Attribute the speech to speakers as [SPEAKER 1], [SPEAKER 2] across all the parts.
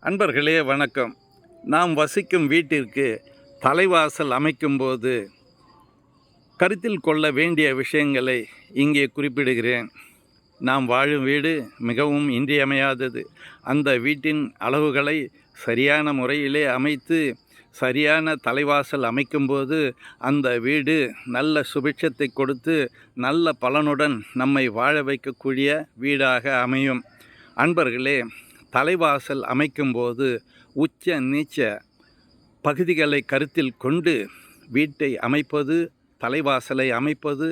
[SPEAKER 1] அன்பர்களே வணக்கம். நாம் வசிக்கும் வீட்டிற்கு தலைவாசல் அமைக்கும்போது கருத்தில் கொள்ள வேண்டிய விஷயங்களை இங்கே குறிப்பிடுகிறேன். நாம் வாழும் வீடு மிகவும் இன்றியமையாதது. அந்த வீட்டின் அளவுகளை சரியான முறையிலே அமைத்து சரியான தலைவாசல் அமைக்கும்போது அந்த வீடு நல்ல சுபிட்சத்தை கொடுத்து நல்ல பலனுடன் நம்மை வாழ வைக்கக்கூடிய வீடாக அமையும். அன்பர்களே, தலைவாசல் அமைக்கும்போது உச்ச நீச்ச பகுதிகளை கருத்தில் கொண்டு வீட்டை அமைப்பது, தலைவாசலை அமைப்பது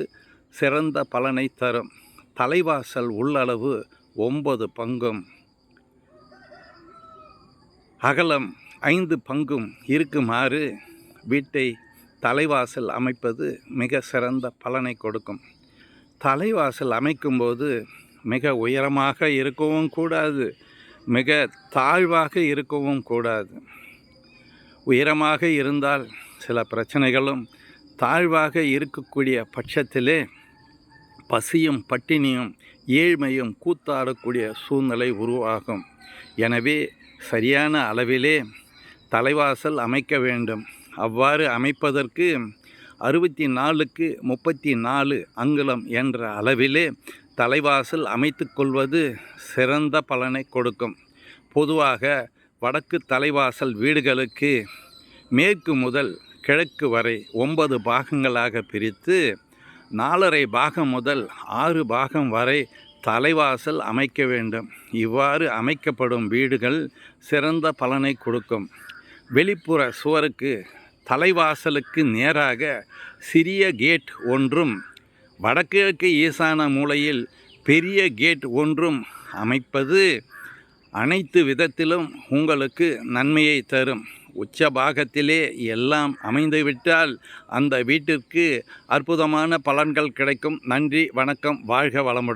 [SPEAKER 1] சிறந்த பலனை தரும். தலைவாசல் உள்ளளவு 9 பங்கும், அகலம் 5 பங்கும் இருக்குமாறு வீட்டை தலைவாசல் அமைப்பது மிக சிறந்த பலனை கொடுக்கும். தலைவாசல் அமைக்கும்போது மிக உயரமாக இருக்கவும் கூடாது, மிக தாழ்வாக இருக்கவும் கூடாது. உயரமாக இருந்தால் சில பிரச்சனைகளும், தாழ்வாக இருக்கக்கூடிய பட்சத்திலே பசியும் பட்டினியும் ஏழ்மையும் கூத்தாடக்கூடிய சூழ்நிலை உருவாகும். எனவே சரியான அளவிலே தலைவாசல் அமைக்க வேண்டும். அவ்வாறு அமைப்பதற்கு 64க்கு 34 அங்குலம் என்ற அளவிலே தலைவாசல் அமைத்து கொள்வது சிறந்த பலனை கொடுக்கும். பொதுவாக வடக்கு தலைவாசல் வீடுகளுக்கு மேற்கு முதல் கிழக்கு வரை 9 பாகங்களாக பிரித்து 4½ பாகம் முதல் 6 பாகம் வரை தலைவாசல் அமைக்க வேண்டும். இவ்வாறு அமைக்கப்படும் வீடுகள் சிறந்த பலனை கொடுக்கும். வெளிப்புற சுவருக்கு தலைவாசலுக்கு நேராக சிறிய கேட் ஒன்றும், வடகிழக்கு ஈசான மூலையில் பெரிய கேட் ஒன்றும் அமைப்பது அனைத்து விதத்திலும் உங்களுக்கு நன்மையை தரும். உச்ச பாகத்திலே எல்லாம் அமைந்துவிட்டால் அந்த வீட்டிற்கு அற்புதமான பலன்கள் கிடைக்கும். நன்றி, வணக்கம், வாழ்க வளமுடன்.